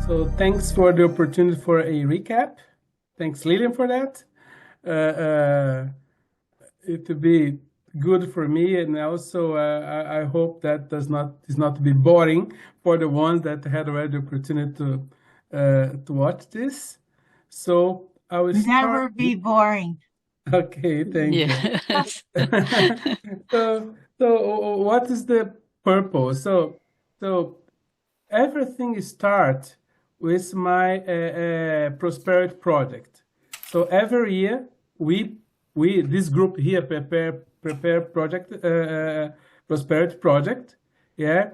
So thanks for the opportunity for a recap. Thanks, Lillian, for that. It will be good for me, and also I hope that is not to be boring for the ones that had already the opportunity to watch this. So I will start. Never be boring. Okay, thank you. Yes. So what is the purpose? So everything start with my prosperity project. So every year we this group here prepare project prosperity project, yeah,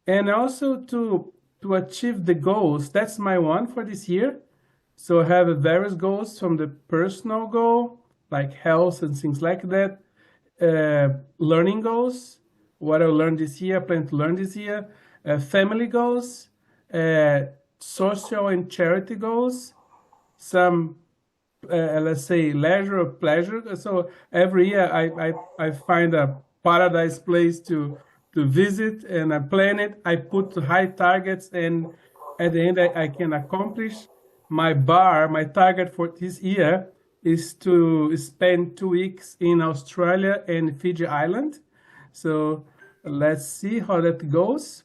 and also to achieve the goals. That's my one for this year. So I have various goals from the personal goal, like health and things like that, learning goals, what I learned this year, plan to learn this year, family goals, uh, social and charity goals, some let's say leisure or pleasure. So every year I find a paradise place to visit and I plan it. I put high targets and at the end I can accomplish my target for this year is to spend 2 weeks in Australia and Fiji Island. So let's see how that goes.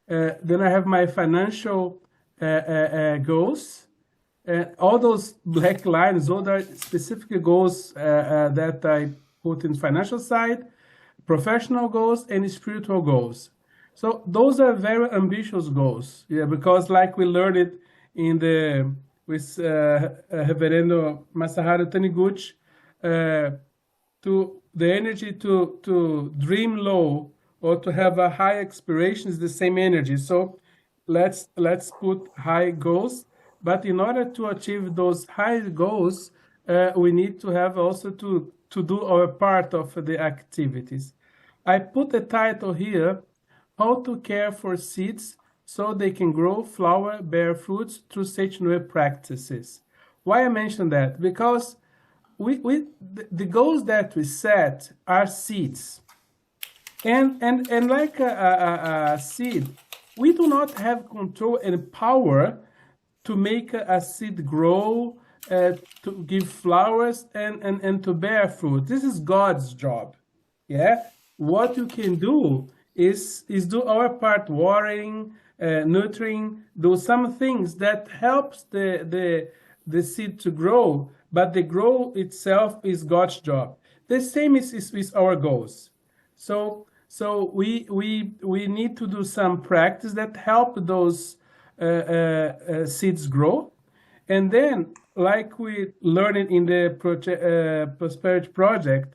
Then I have my financial goals. All those black lines, those are specific goals that I put in financial side, professional goals, and spiritual goals. So those are very ambitious goals, yeah, because like we learned it in the with Reverendo Masaharu Taniguchi, to the energy to dream low or to have a high aspiration is the same energy. So let's put high goals, but in order to achieve those high goals, we need to have also to do our part of the activities. I put the title here, How to Care for Seeds so they can grow, flower, bear fruits through Seicho-No-Ie practices. Why I mention that? Because the goals that we set are seeds. And like a seed, we do not have control and power to make a seed grow, to give flowers and to bear fruit. This is God's job. Yeah. What you can do is do our part, watering, nurturing, do some things that helps the seed to grow, but the grow itself is God's job. The same is with our goals. So we need to do some practice that help those seeds grow, and then like we learned in the prosperity project,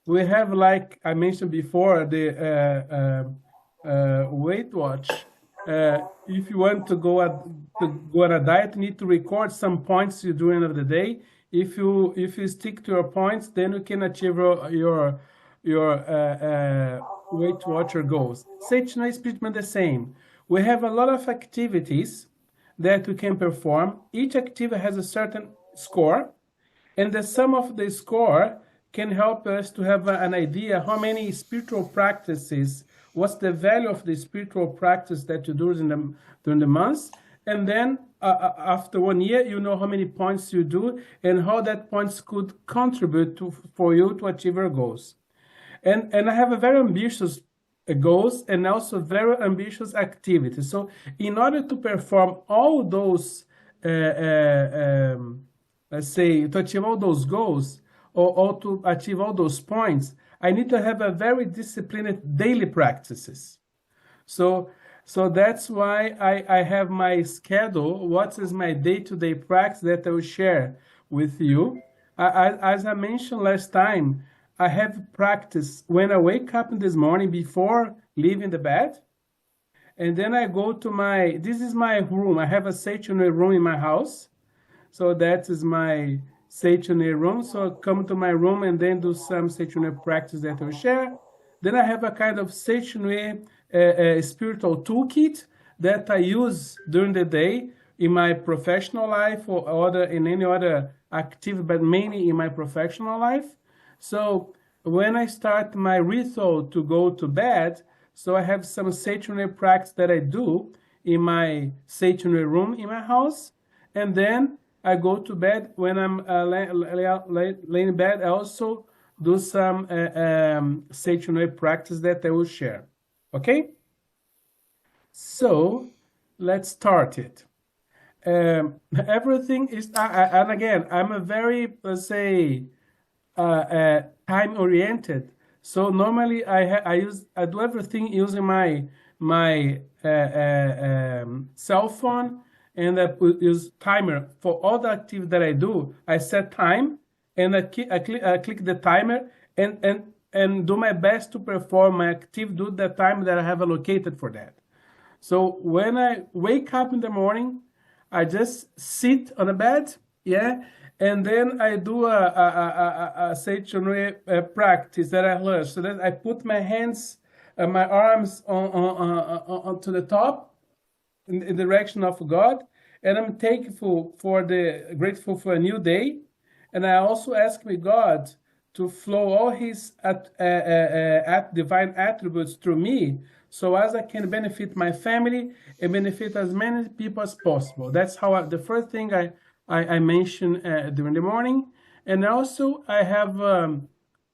we have, like I mentioned before, the Weight Watch. If you want to go on a diet, you need to record some points you do end of the day. If you stick to your points, then you can achieve your Weight Watcher goals. Seicho-No-Ie is pretty much the same. We have a lot of activities that we can perform. Each activity has a certain score, and the sum of the score can help us to have an idea how many spiritual practices, what's the value of the spiritual practice that you do during the months, and then after 1 year, you know how many points you do and how that points could contribute for you to achieve your goals. And I have a very ambitious goals and also very ambitious activities. So in order to perform all those, let's say, to achieve all those goals, or to achieve all those points, I need to have a very disciplined daily practices. So that's why I have my schedule. What is my day-to-day practice that I will share with you? As I mentioned last time, I have practice when I wake up in this morning before leaving the bed. And then I go to this is my room. I have a Seicho-No-Ie room in my house. So that is my Seicho-No-Ie room. So come to my room and then do some Seicho-No-Ie practice that I'll share. Then I have a kind of Seicho-No-Ie spiritual toolkit that I use during the day in my professional life or in any other activity, but mainly in my professional life. So when I start my ritual to go to bed, so I have some Seicho-No-Ie practice that I do in my Seicho-No-Ie room in my house, and then I go to bed. When I'm laying in bed, I also do some Seicho-No-Ie practice that I will share. Okay? So let's start it. Everything is, and again, I'm a very, let's say, time oriented. So normally I do everything using my cell phone, and I use timer for all the activity that I do. I set time, and I click the timer, and do my best to perform my activity do the time that I have allocated for that. So when I wake up in the morning, I just sit on the bed, yeah, and then I do a Seicho-No-Ie practice that I learned. So that I put my hands, my arms on to the top in the direction of God, and I'm grateful for a new day, and I also ask me God to flow all His divine attributes through me, so as I can benefit my family and benefit as many people as possible. That's how the first thing I mention during the morning, and also I have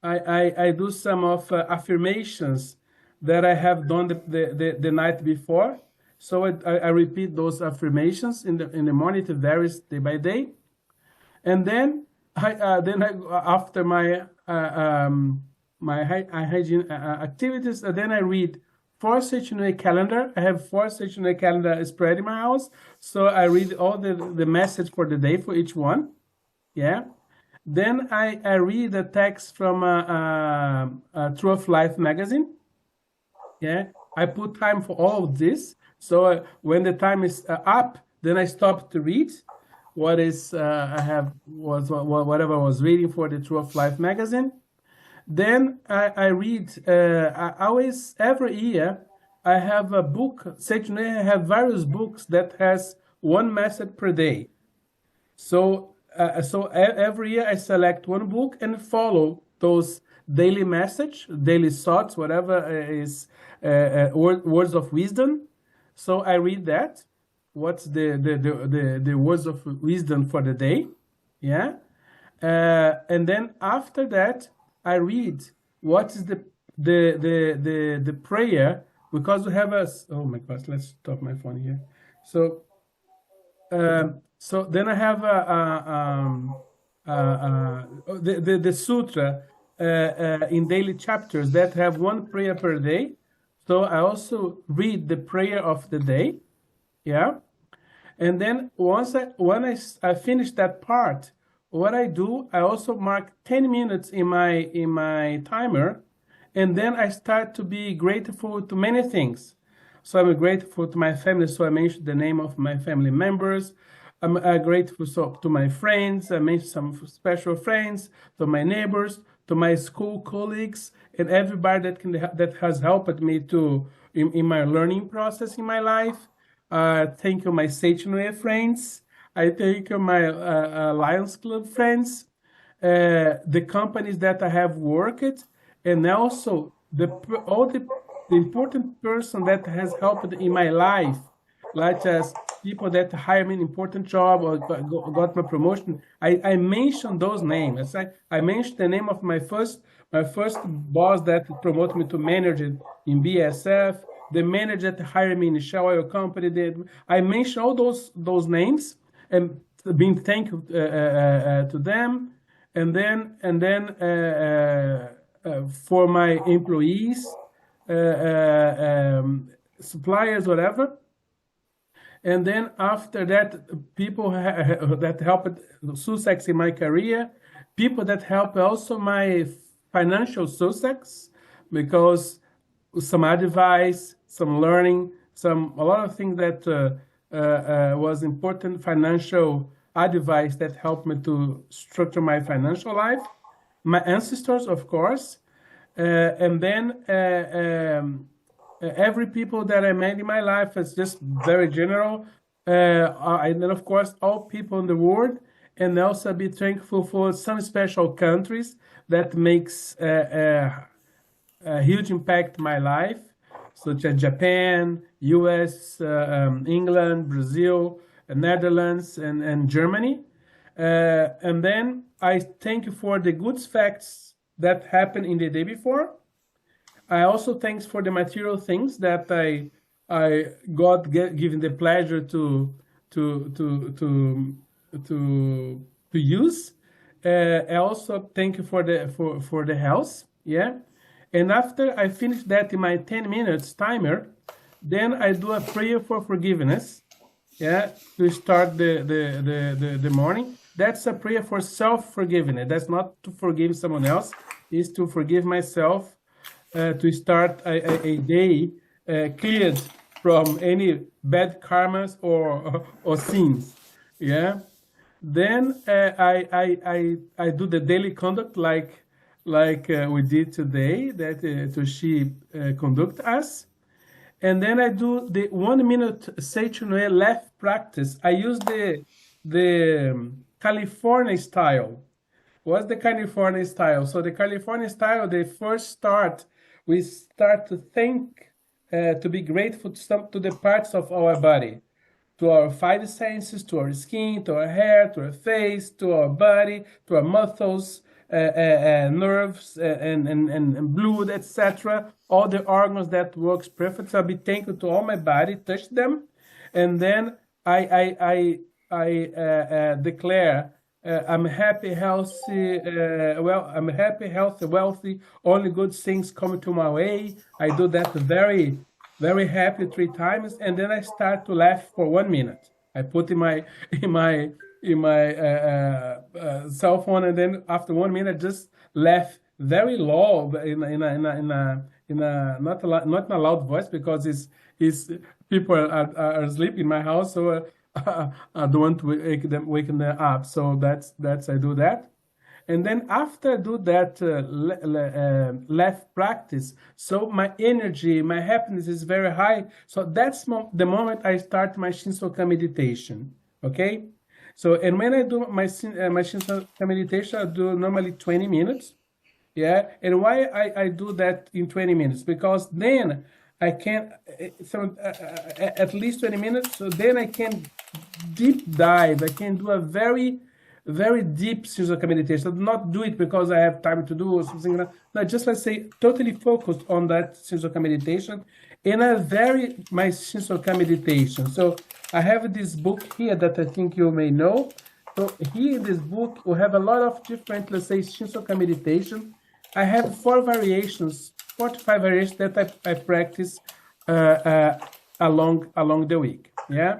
I do some of affirmations that I have done the night before. So I repeat those affirmations in the morning. It varies day by day, and then after my hygiene activities, then I read 4 Seicho-No-Ie calendar. I have 4 Seicho-No-Ie calendar spread in my house, so I read all the message for the day for each one. Yeah. Then I read the text from True of Life magazine. Yeah. I put time for all of this. So when the time is up, then I stop to read what is whatever I was reading for the True of Life magazine. Then I read. I always every year I have a book. Seicho-No-Ie I have various books that has one message per day. So every year I select one book and follow those daily message, daily thoughts, whatever is words of wisdom. So I read that. What's the words of wisdom for the day? Yeah. And then after that, I read what is the prayer, because we have oh my gosh, let's stop my phone here. So so then I have the sutra in daily chapters that have one prayer per day. So I also read the prayer of the day, yeah. And then when I finish that part, what I do, I also mark 10 minutes in my timer, and then I start to be grateful to many things. So I'm grateful to my family. So I mentioned the name of my family members. I'm grateful to my friends. I mentioned some special friends, to my neighbors, to my school colleagues, and everybody that has helped me in my learning process in my life. Thank you, my Seicho-No-Ie friends. I thank you, my Lions Club friends, the companies that I have worked, and also all the important person that has helped in my life, like as people that hire me in important job or got my promotion. I mentioned those names. I mentioned the name of my first boss that promoted me to manager in BSF, the manager that hired me in the Shell Oil Company. I mentioned all those names and being thankful to them, and then for my employees, suppliers, whatever. And then after that, people that helped success in my career, people that help also my financial success, because some advice, some learning, a lot of things that was important financial advice that helped me to structure my financial life. My ancestors, of course, and then every people that I met in my life is just very general. And then, of course, all people in the world, and also be thankful for some special countries that makes a huge impact in my life. such as Japan, US, England, Brazil, Netherlands, and Germany. And then I thank you for the good facts that happened in the day before. I also thanks for the material things that I got given the pleasure to use. I also thank you for the health, yeah. And after I finish that in my 10 minutes timer, then I do a prayer for forgiveness, yeah, to start the morning. That's a prayer for self-forgiveness. That's not to forgive someone else, it's to forgive myself, to start a day cleared from any bad karmas or sins, yeah. Then I do the daily conduct like we did today, that Toshi conduct us. And then I do the 1 minute Seicho-No-Ie left practice. I use the California style. What's the California style? So the California style, they first start, we start to think, to be grateful to the parts of our body, to our five senses, to our skin, to our hair, to our face, to our body, to our muscles, nerves, and blood, etc. All the organs that works perfect. So I'll be thankful to all my body, touch them, and then I declare I'm happy, healthy. I'm happy, healthy, wealthy. Only good things coming to my way. I do that very, very happy 3 times, and then I start to laugh for 1 minute. I put in my cell phone, and then after 1 minute, just laugh very low in a not in a loud voice, because it's people are asleep in my house, so I don't want to wake them up. So that's I do that. And then after I do that left practice, so my energy, my happiness is very high. So that's the moment I start my Shinso-Ka meditation. Okay. So, and when I do my Shinso-Ka meditation, I do normally 20 minutes. Yeah. And why I do that in 20 minutes? Because then I can, at least 20 minutes, so then I can deep dive. I can do a very, very deep Shinso-Ka meditation. I do not do it because I have time to do or something like that. No, just let's say totally focused on that Shinso-Ka meditation in my Shinso-Ka meditation. So I have this book here that I think you may know. So here in this book, we have a lot of different, let's say, Shinso-Ka meditation. I have 4 variations, 4 to 5 variations that I practice along the week. Yeah.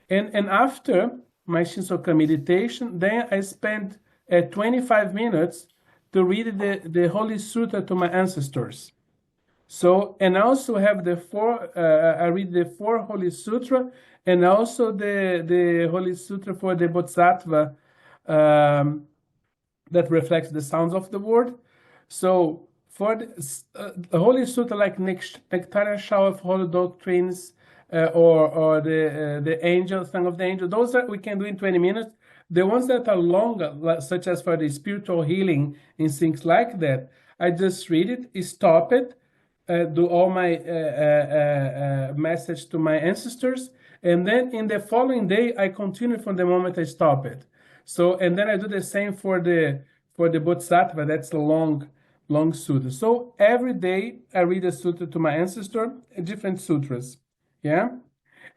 And after my Shinso-Ka meditation, then I spend 25 minutes to read the Holy Sutra to my ancestors. So, and I also have I read the 4 Holy Sutra, and also the Holy Sutra for the Bodhisattva that reflects the sounds of the word. So for the Holy Sutra, like Nectarian Shower of Holy Doctrines, or the Angel, Song of the Angel, those we can do in 20 minutes. The ones that are longer, such as for the spiritual healing and things like that, I just read it, stop it, do all my message to my ancestors, and then in the following day I continue from the moment I stop it. So, and then I do the same for the Bodhisattva. That's a long sutra. So every day I read a sutra to my ancestor, different sutras. Yeah,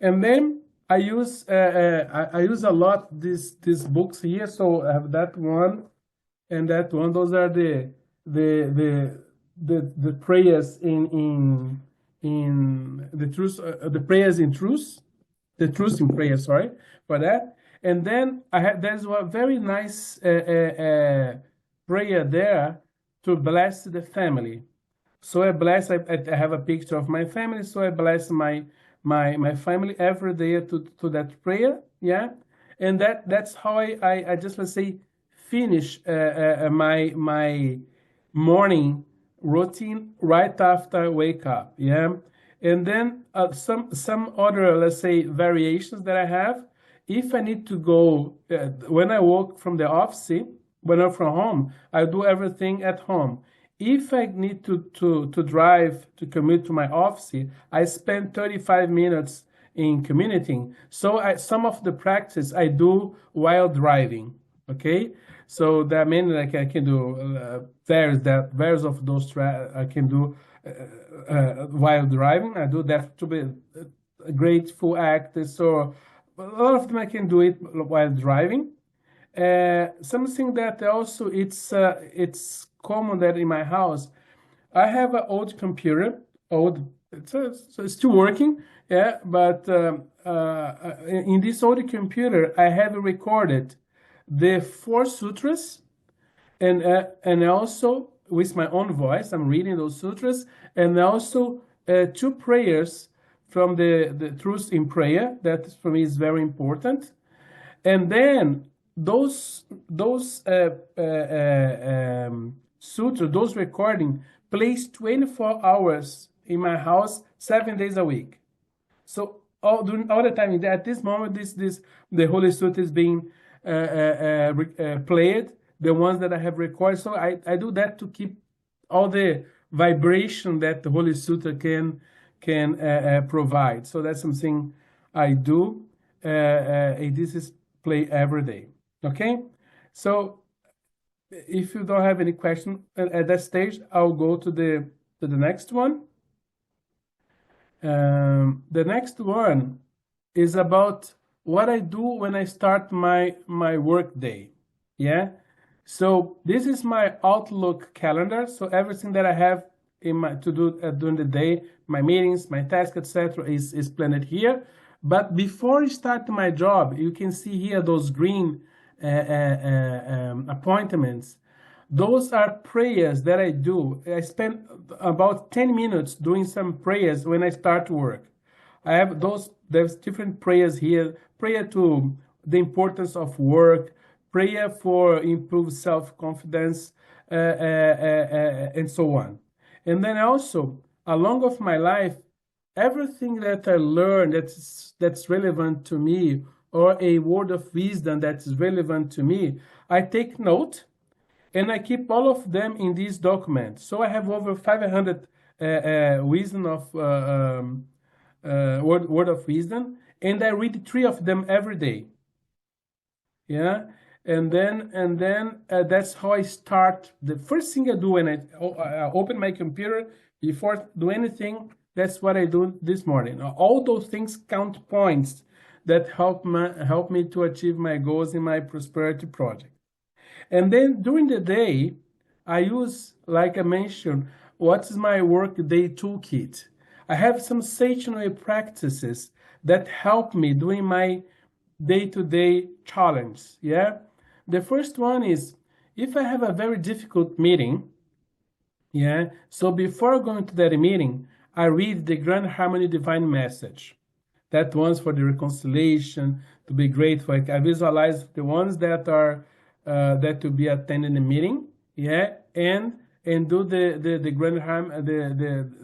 and then I use a lot these books here. So I have that one and that one. Those are the prayers in the truth, the prayers in truth, the truth in prayer. Sorry for that. And then there's a very nice prayer there to bless the family. So I bless. I have a picture of my family. So I bless my family every day to that prayer. Yeah, and that's how I just, let's say, finish my morning routine right after I wake up. Yeah, and then some other, let's say, variations that I have. If I need to go when I work from the office, when I'm from home, I do everything at home. if I need to drive to commute to my office, I spend 35 minutes in commuting. So some of the practice I do while driving. Okay, so that means like I can do various of those I can do while driving. I do that to be a grateful act. So a lot of them I can do it while driving. Something that also it's common that in my house I have an old computer, so it's still working, yeah. But in this old computer, I have recorded the 4 sutras, and also with my own voice, I'm reading those sutras, and also 2 prayers from the Truth in Prayer. That for me is very important. And then those sutras, those recording, plays 24 hours in my house, 7 days a week. So all the time at this moment, the Holy Sutra is being played, the ones that I have recorded. So I do that to keep all the vibration that the Holy Sutra can provide. So that's something I do. This is play every day. Okay, so if you don't have any question at that stage, I'll go to the next one. The next one is about what I do when I start my work day. Yeah, so this is my Outlook calendar. So everything that I have in my to do during the day, my meetings, my tasks, etc., is planned here. But before I start my job, you can see here those green appointments. Those are prayers that I do. I spend about 10 minutes doing some prayers when I start work. I have there's different prayers here. Prayer to the importance of work, prayer for improved self-confidence, and so on. And then also, along of my life, everything that I learn that's relevant to me, or a word of wisdom that is relevant to me, I take note, and I keep all of them in this document. So I have over 500 wisdom of word of wisdom, and I read 3 of them every day. Yeah, and then that's how I start. The first thing I do when I open my computer before do anything, that's what I do this morning. All those things count points that help me to achieve my goals in my prosperity project. And then during the day, I use, like I mentioned, what is my workday toolkit. I have some Seicho-No-Ie practices that help me doing my day-to-day challenge. Yeah, the first one is if I have a very difficult meeting. Yeah, so before going to that meeting, I read the Grand Harmony Divine Message. That one's for the reconciliation, to be grateful. I visualize the ones that are that to be attending the meeting, yeah, and do the Grand Harmony,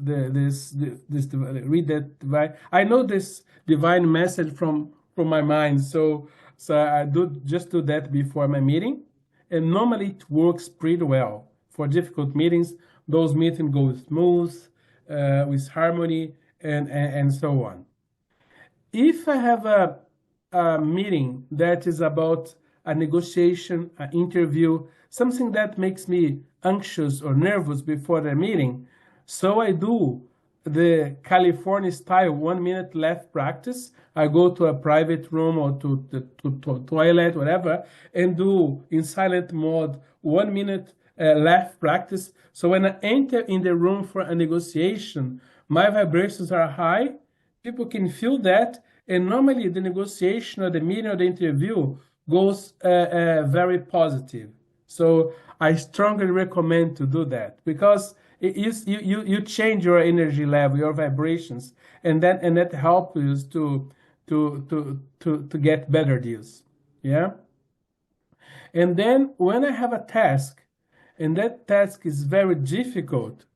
this read that divine. I know this divine message from my mind, so I do that before my meeting, and normally it works pretty well for difficult meetings. Those meetings go smooth, with harmony, and so on. If I have a meeting that is about a negotiation, an interview, something that makes me anxious or nervous before the meeting, so I do the California style 1 minute left practice. I go to a private room or to toilet, whatever, and do in silent mode 1 minute left practice. So when I enter in the room for a negotiation, my vibrations are high. People can feel that, and normally the negotiation or the meeting or the interview goes very positive. So I strongly recommend to do that, because it is you change your energy level, your vibrations, and that helps you to get better deals. Yeah. And then when I have a task, and that task is very difficult,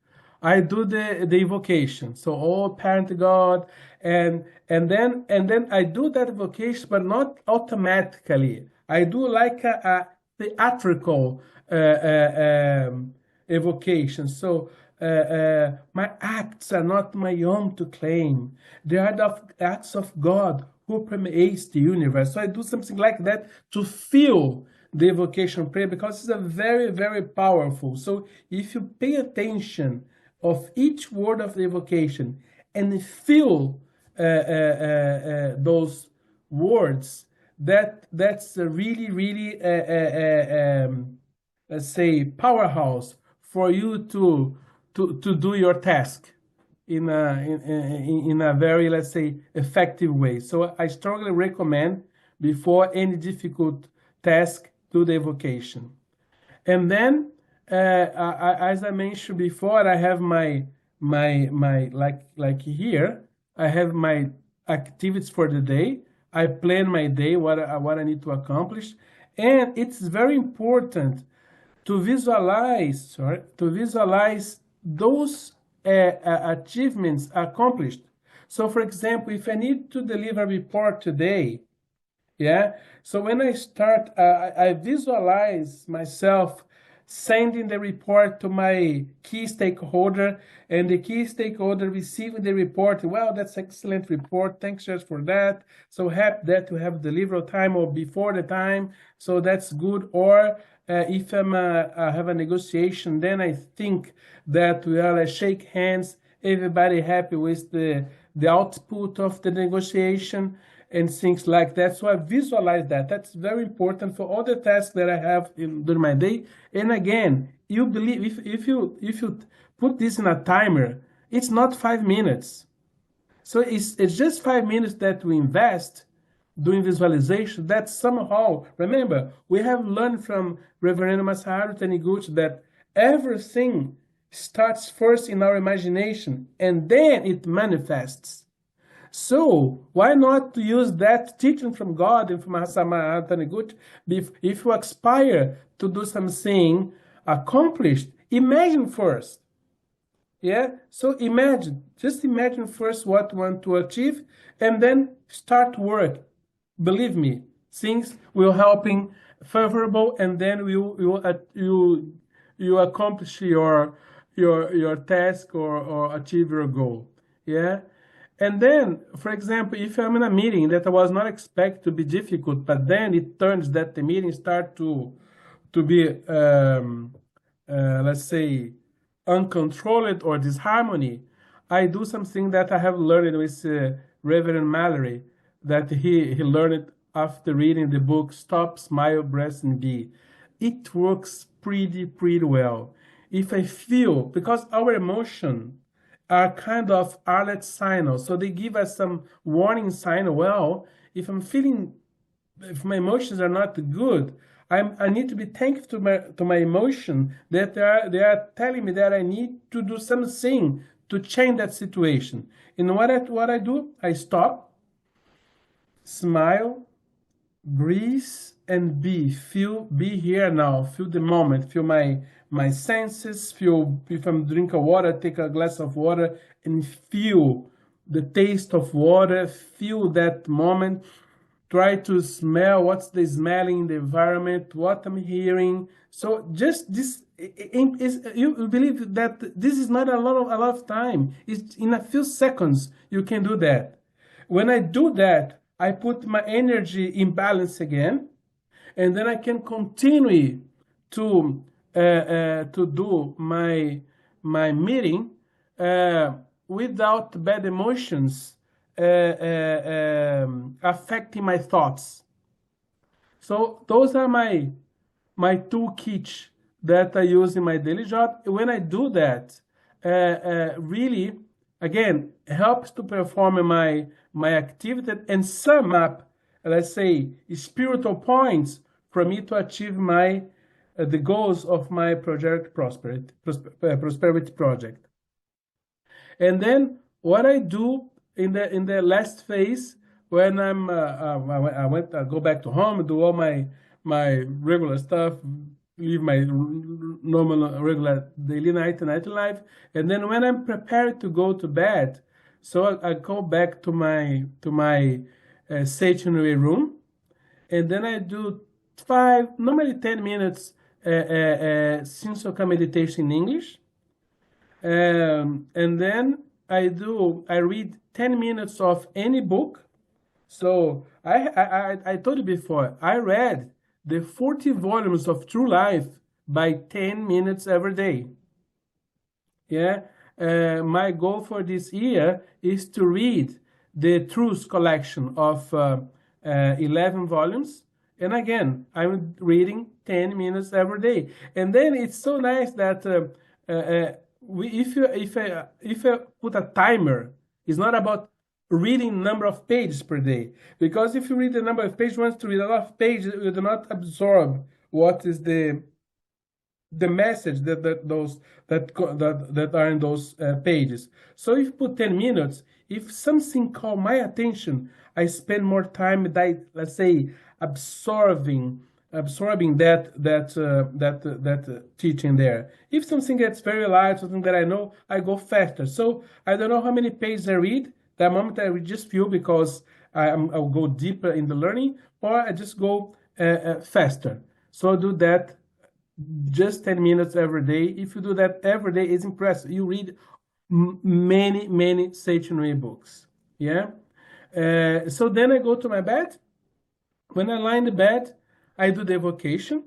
I do the invocation. So, oh, parent God, and then I do that invocation, but not automatically. I do like a theatrical evocation. So my acts are not my own to claim. They are the acts of God who permeates the universe. So I do something like that to feel the evocation prayer because it's a very, very powerful. So if you pay attention of each word of the evocation and feel those words, that's a really, really let's say powerhouse for you to do your task in a very, let's say, effective way. So I strongly recommend before any difficult task, do the evocation. And then as I mentioned before, I have my like here, I have my activities for the day. I plan my day, what I need to accomplish, and it's very important to visualize, those achievements accomplished. So, for example, if I need to deliver a report today, yeah. So when I start, I visualize myself sending the report to my key stakeholder, and the key stakeholder receiving the report. Well, that's excellent report. Thanks just for that. So happy that you have delivery time or before the time. So that's good. Or if I have a negotiation, then I think that we'll shake hands, everybody happy with the output of the negotiation and things like that. So I visualize that. That's very important for all the tasks that I have during my day. And again, you believe if you put this in a timer, it's not 5 minutes. So it's just 5 minutes that we invest doing visualization. That somehow, remember, we have learned from Reverend Masaharu Taniguchi that everything starts first in our imagination and then it manifests. So why not use that teaching from God and from Masaharu Taniguchi? If you aspire to do something accomplished, imagine first. Yeah, so just imagine first what you want to achieve and then start work. Believe me, things will helping favorable, and then you accomplish your task or achieve your goal. Yeah. And then, for example, if I'm in a meeting that I was not expect to be difficult, but then it turns that the meeting start to be let's say uncontrolled or disharmony, I do something that I have learned with Reverend Mallory, that he learned after reading the book Stop, Smile, Breathe, and Be. It works pretty well. If I feel, because our emotion are kind of alert signals, so they give us some warning sign. Well, if my emotions are not good, I need to be thankful to my emotion that they are telling me that I need to do something to change that situation. And what I do, I stop, smile, breathe, and be here now, feel the moment, feel my senses, feel if I'm drinking water, take a glass of water and feel the taste of water, feel that moment. Try to smell what's the smelling in the environment, what I'm hearing. So just this is, you believe that this is not a lot of time. It's in a few seconds you can do that. When I do that, I put my energy in balance again, and then I can continue to do my meeting without bad emotions affecting my thoughts. So those are my toolkit that I use in my daily job. When I do that, really, again, helps to perform my activity and sum up, let's say, spiritual points for me to achieve the goals of my project prosperity project. And then what I do in the last phase, when I go back to home, do all my regular stuff, live my normal regular daily night life, and then when I'm prepared to go to bed, so I go back to my Seicho-No-Ie room, and then I do normally 10 minutes Seicho-No meditation in English. And then I read 10 minutes of any book. So I told you before, I read the 40 volumes of True Life by 10 minutes every day. Yeah. My goal for this year is to read the Truth collection of 11 volumes. And again, I'm reading 10 minutes every day. And then it's so nice that if I put a timer, it's not about reading number of pages per day. Because if you read the number of pages, once to read a lot of pages, you do not absorb what is the message that are in those pages. So if you put 10 minutes, if something caught my attention, I spend more time that, let's say, absorbing that teaching there. If something gets very light, something that I know, I go faster. So I don't know how many pages I read. That moment I read just few because I'll go deeper in the learning, or I just go faster. So I do that just 10 minutes every day. If you do that every day, it's impressive. You read many Seicho-No-Ie books. Yeah. So then I go to my bed. When I lie in the bed, I do the evocation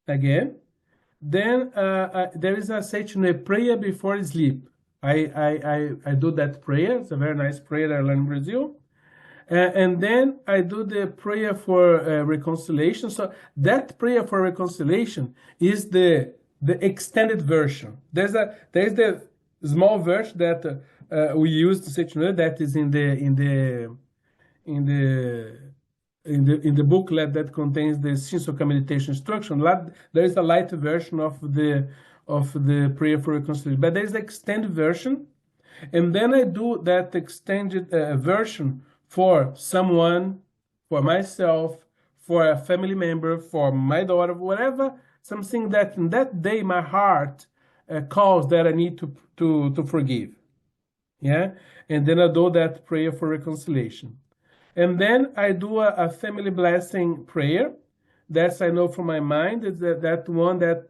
again. Then there is a Seicho-No-Ie prayer before sleep. I do that prayer. It's a very nice prayer that I learned in Brazil. And then I do the prayer for reconciliation. So that prayer for reconciliation is the extended version. There's the small version that we use to Seicho-No-Ie that is in the booklet that contains the Seicho-No meditation instruction. There is a light version of the prayer for reconciliation, but there is the extended version, and then I do that extended version for someone, for myself, for a family member, for my daughter, whatever, something that in that day my heart calls that I need to forgive. Yeah, and then I do that prayer for reconciliation. And then I do a family blessing prayer. That's I know from my mind. Is that one that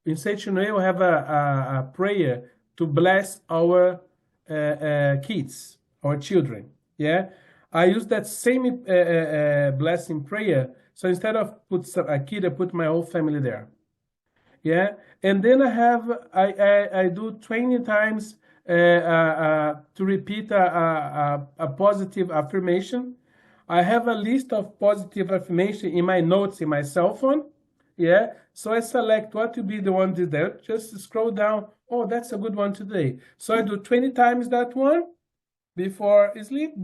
in Seicho-No-Ie we have a prayer to bless our kids, our children. Yeah, I use that same blessing prayer. So instead of put a kid, I put my whole family there. Yeah, and then I do 20 times to repeat a positive affirmation. I have a list of positive affirmation in my notes in my cell phone. Yeah, so I select what to be the one today. Just scroll down. Oh, that's a good one today. So I do 20 times that one before sleep,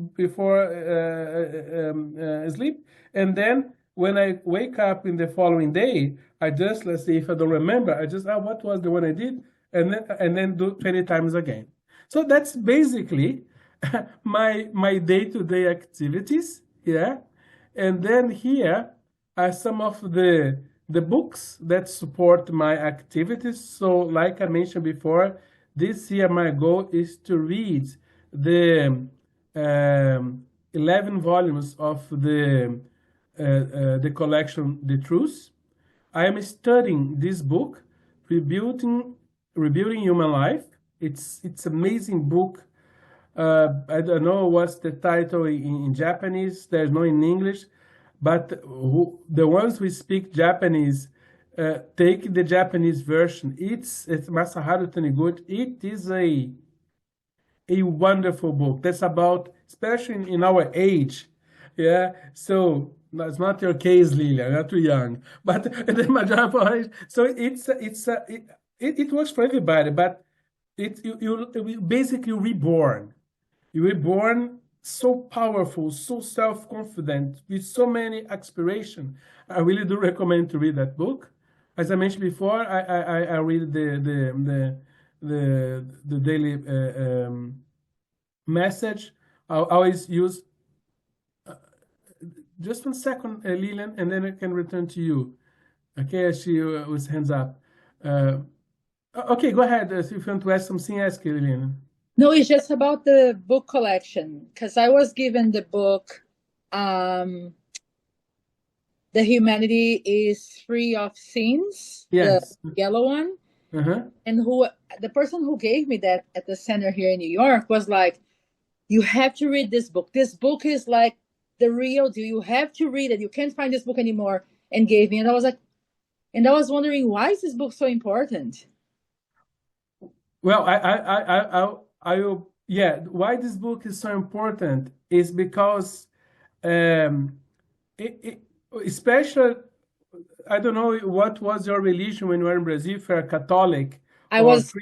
sleep, and then when I wake up in the following day, I just, let's see, if I don't remember, I just, what was the one I did? And then do 20 times again. So that's basically my day-to-day activities, yeah? And then here are some of the books that support my activities. So like I mentioned before, this year my goal is to read the 11 volumes of the collection, The Truth. I am studying this book, Rebuilding Human Life. It's amazing book. I don't know what's the title in Japanese. There's no in English, but the ones who speak Japanese take the Japanese version. It's Masaharu Taniguchi. It is a wonderful book. That's about, especially in our age. Yeah, so it's not your case, Lilia. You're too young, but the majority. So it works for everybody, but you basically reborn. You were born so powerful, so self-confident, with so many aspirations. I really do recommend to read that book. As I mentioned before, I read the daily message. I always use just 1 second, Lilian, and then I can return to you. Okay, I see you with hands up. Okay, go ahead. If you want to ask something, ask Lilian. No, it's just about the book collection, because I was given the book The Humanity is Free of Sins, the Yes. yellow one. Uh-huh. And the person who gave me that at the center here in New York was like, you have to read this book. This book is like the real deal. You have to read it. You can't find this book anymore. And gave me, and I was like, and I was wondering, why is this book so important? Well, yeah, why this book is so important is because, um, especially, I don't know what was your religion when you were in Brazil, if you're a Catholic I or was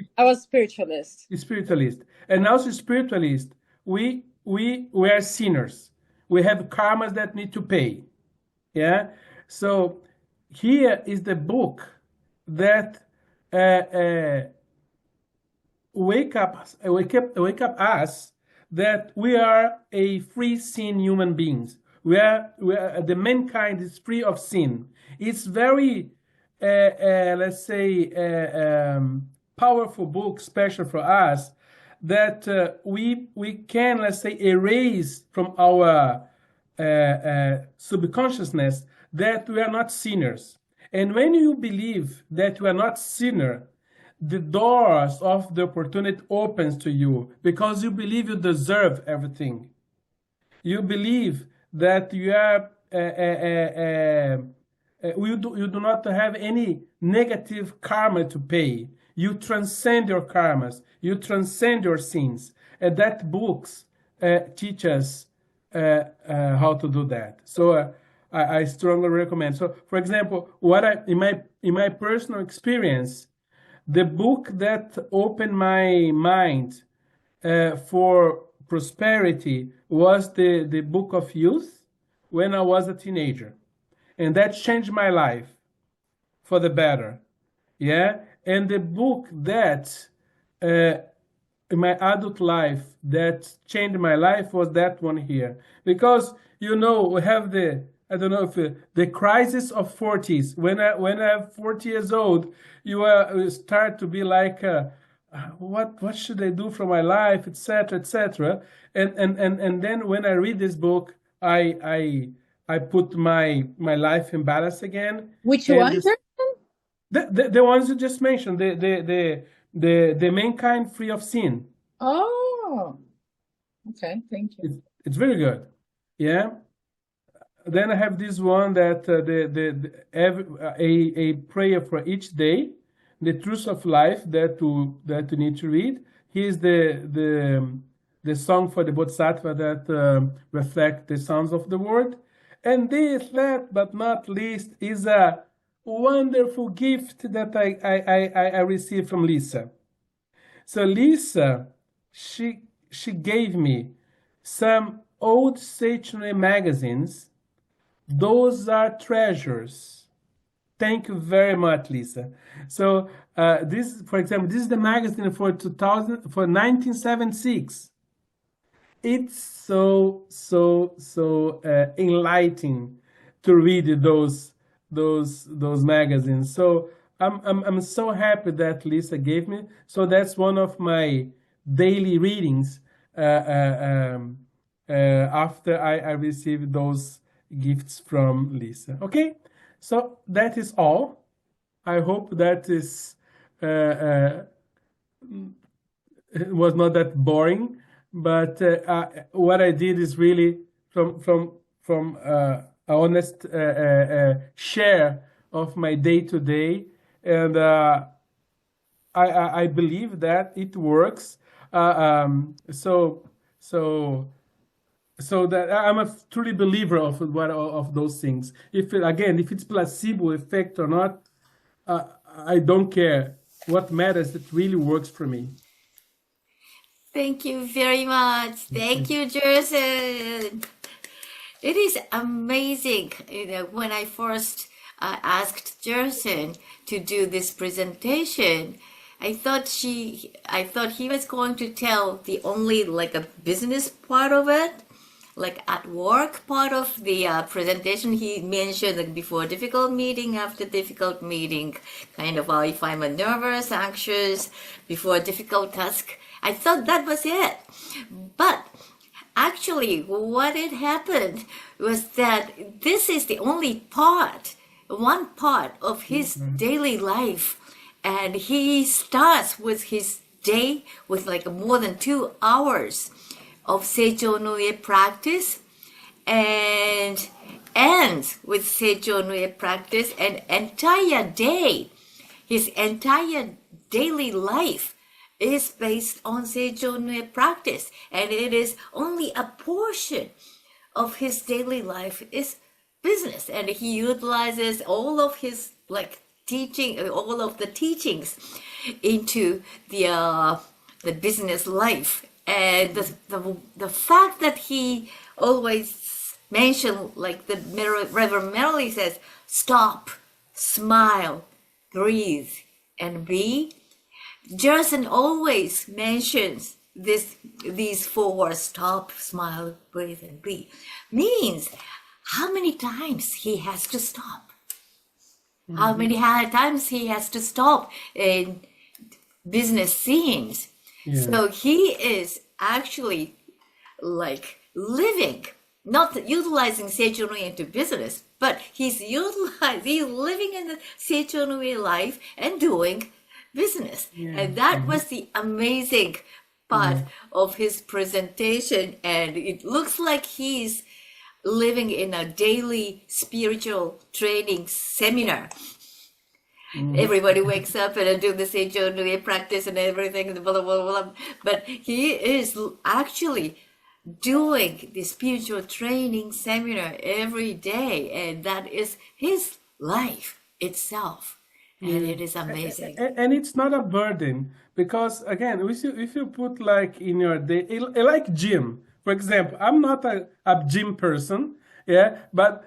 spiritualist. spiritualist. And also spiritualist, we are sinners. We have karmas that need to pay. Yeah. So here is the book that wake up us that we are a free sin human beings. We are the mankind is free of sin. It's very let's say powerful book, special for us, that we can, let's say, erase from our subconsciousness that we are not sinners. And when you believe that you are not sinner, the doors of the opportunity opens to you because you believe you deserve everything. You believe that you are you do not have any negative karma to pay. You transcend your karmas. You transcend your sins. And that books teach us how to do that. So I strongly recommend. So, for example, in my personal experience, the book that opened my mind for prosperity was the book of youth when I was a teenager. And that changed my life for the better. Yeah. And the book that uh, in my adult life that changed my life was that one here. Because, we have I don't know if the crisis of 40s. When I'm 40 years old, you start to be like, what should I do for my life, etc., etc. And then when I read this book, I put my life in balance again. Which And one? the ones you just mentioned, the mankind free of sin. Oh, okay. Thank you. It's very good. Yeah. Then I have this one that a prayer for each day, the truth of life that you need to read. Here's the song for the Bodhisattva that reflect the sounds of the word. And this, last but not least, is a wonderful gift that I received from Lisa. So Lisa, she gave me some old Seicho-No-Ie magazines. Those are treasures. Thank you very much, Lisa. So for example, this is the magazine for 1976. It's so enlightening to read those magazines. So I'm so happy that Lisa gave me. So that's one of my daily readings after I received those gifts from Lisa. Okay, so that is all. I hope that is it was not that boring, but what I did is really from a honest share of my day to day, and I believe that it works. So that I'm a truly believer of those things. If it's placebo effect or not, I don't care. What matters, it really works for me. Thank you very much. Thank you, Gerson. It is amazing. When I first asked Gerson to do this presentation, I thought he was going to tell the only like a business part of it, like at work part of the presentation. He mentioned like before difficult meeting, after difficult meeting, kind of if I'm nervous, anxious, before a difficult task. I thought that was it. But actually, what had happened was that this is the only part, one part of his daily life. And he starts with his day with like more than 2 hours of Seicho-No-Ie practice and ends with Seicho-No-Ie practice, and entire day, his entire daily life is based on Seicho-No-Ie practice, and it is only a portion of his daily life is business, and he utilizes all of his all of the teachings into the business life. And the fact that he always mentioned, like the Reverend Merrily says, stop, smile, breathe, and be. Gerson always mentions these 4 words: stop, smile, breathe, and be. Means how many times he has to stop. How many times he has to stop in business scenes. Yeah. So he is actually like living, not utilizing Seicho-No-Ie into business, but he's living in the Seicho-No-Ie life and doing business. Yeah. And that was the amazing part of his presentation. And it looks like he's living in a daily spiritual training seminar. Everybody wakes up and do the Seicho-No-Ie practice and everything, blah, blah, blah, blah. But he is actually doing the spiritual training seminar every day, and that is his life itself. And it is amazing. And it's not a burden, because again, if you put like in your day, like gym, for example, I'm not a gym person, but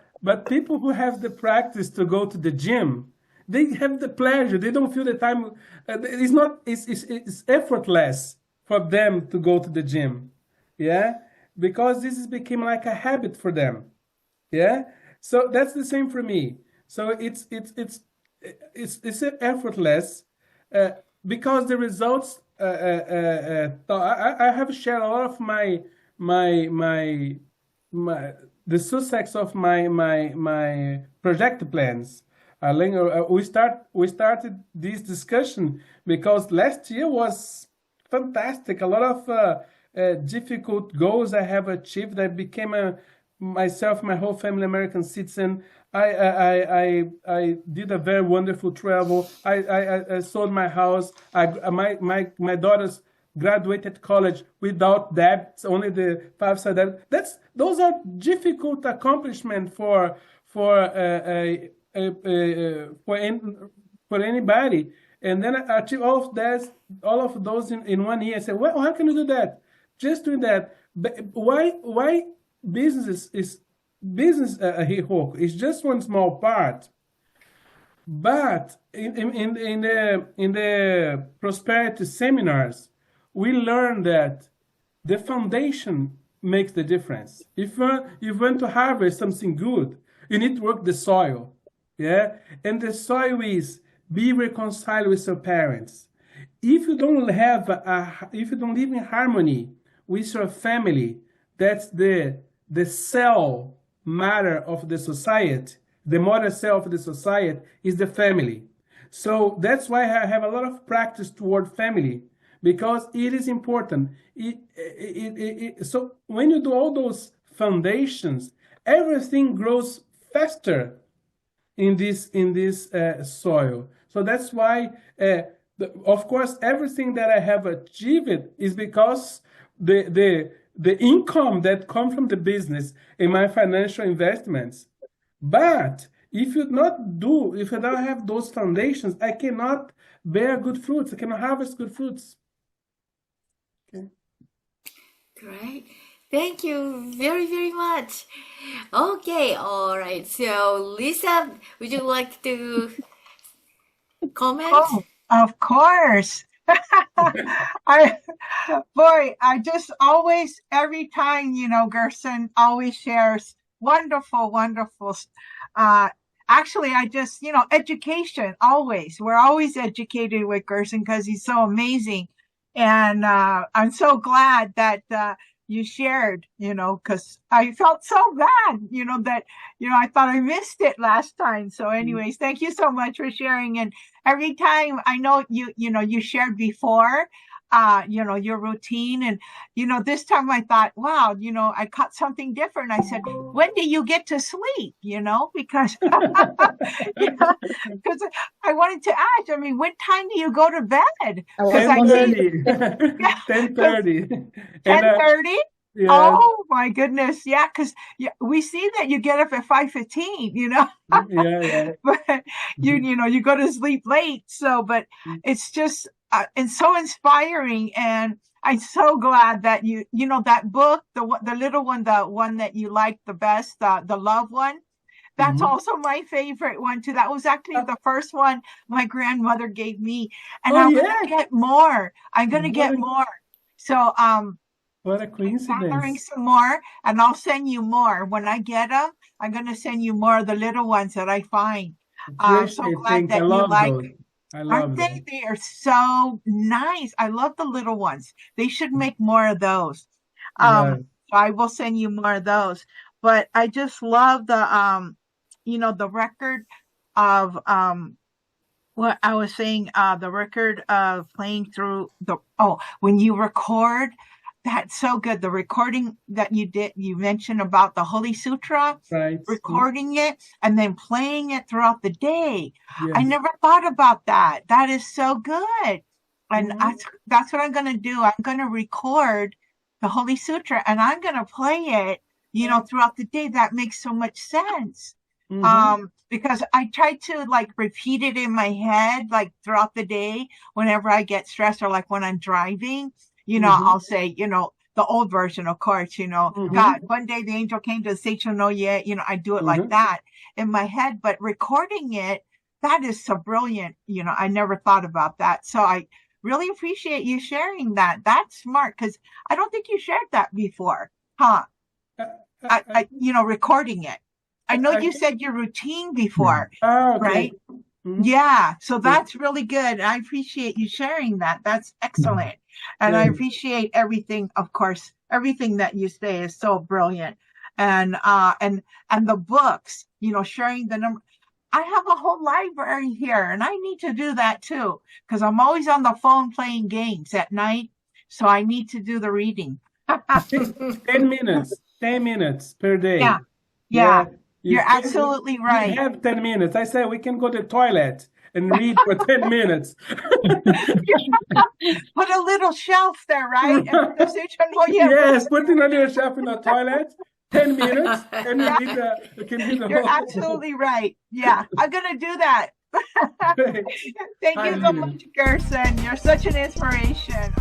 people who have the practice to go to the gym, they have the pleasure. They don't feel the time. It's effortless for them to go to the gym, because this became like a habit for them, So that's the same for me. So it's effortless, because the results. I have shared a lot of the success of my project plans. We started this discussion because last year was fantastic. A lot of difficult goals I have achieved. I became myself, my whole family, American citizen. I did a very wonderful travel. I sold my house. My daughters graduated college without debt, only the 5-star debt. Those are difficult accomplishments for anybody. And then I achieve all of those in 1 year. I say, well, how can you do that? Just doing that. But why business is business? It's just one small part. But in the prosperity seminars, we learn that the foundation makes the difference. If you want to harvest something good, you need to work the soil, And the soil is be reconciled with your parents. If you don't live in harmony with your family, that's the cell matter of the society. The mother cell of the society is the family. So that's why I have a lot of practice toward family, because it is important. So when you do all those foundations, everything grows faster in this soil. So that's why, of course, everything that I have achieved is because the income that comes from the business and my financial investments. But if you don't have those foundations, I cannot bear good fruits. I cannot harvest good fruits. Okay. Great. Thank you very, very much. Okay, all right. So, Lisa, would you like to comment? Oh, of course. I just always, every time, Gerson always shares wonderful. Actually, I just, education, always. We're always educated with Gerson because he's so amazing. And I'm so glad that you shared, because I felt so bad, that, I thought I missed it last time. So anyways, thank you so much for sharing. And every time I know you shared before, your routine. And, this time I thought, wow, I caught something different. I said, when do you get to sleep? Because, because I wanted to ask, what time do you go to bed? Because I see 10:30. 10:30. Yeah. Oh my goodness. Yeah. Cause we see that you get up at 5:15, Yeah. but you go to sleep late. So, but it's just, it's so inspiring. And I'm so glad that that book, the little one, the one that you like the best, the love one, that's also my favorite one too. That was actually the first one my grandmother gave me. And I'm going to get more. I'm going to get more. So, what a I'm gathering coincidence. some more, and I'll send you more. When I get them, I'm going to send you more of the little ones that I find. I'm so glad that you like them. I love Aren't they? those. They are so nice. I love the little ones. They should make more of those. Yeah. So I will send you more of those. But I just love the the record of what I was saying, the record of playing through when you record, that's so good. The recording that you did, you mentioned about the Holy Sutra, Right. recording it and then playing it throughout the day. Yes. I never thought about that. That is so good. And that's what I'm going to do. I'm going to record the Holy Sutra and I'm going to play it, throughout the day. That makes so much sense. Because I try to repeat it in my head, throughout the day, whenever I get stressed or when I'm driving, I'll say, the old version, of course, God, one day the angel came to Seicho-No-Ie, I do it like that in my head, but recording it, that is so brilliant. I never thought about that. So I really appreciate you sharing that. That's smart because I don't think you shared that before, huh? Recording it. I know you said your routine before, right? Yeah. So that's really good. I appreciate you sharing that. That's excellent. And I appreciate everything, of course, everything that you say is so brilliant. And the books, sharing the number. I have a whole library here and I need to do that too, because I'm always on the phone playing games at night. So I need to do the reading. 10 minutes per day. Yeah. You're absolutely right. We have 10 minutes. I said we can go to the toilet and read for 10 minutes. Put a little shelf there, right? Yes, put a little shelf in the toilet. 10 minutes, and you can read the You're whole. absolutely right. Yeah, I'm gonna do that. Thank you so much, Gerson. You're such an inspiration.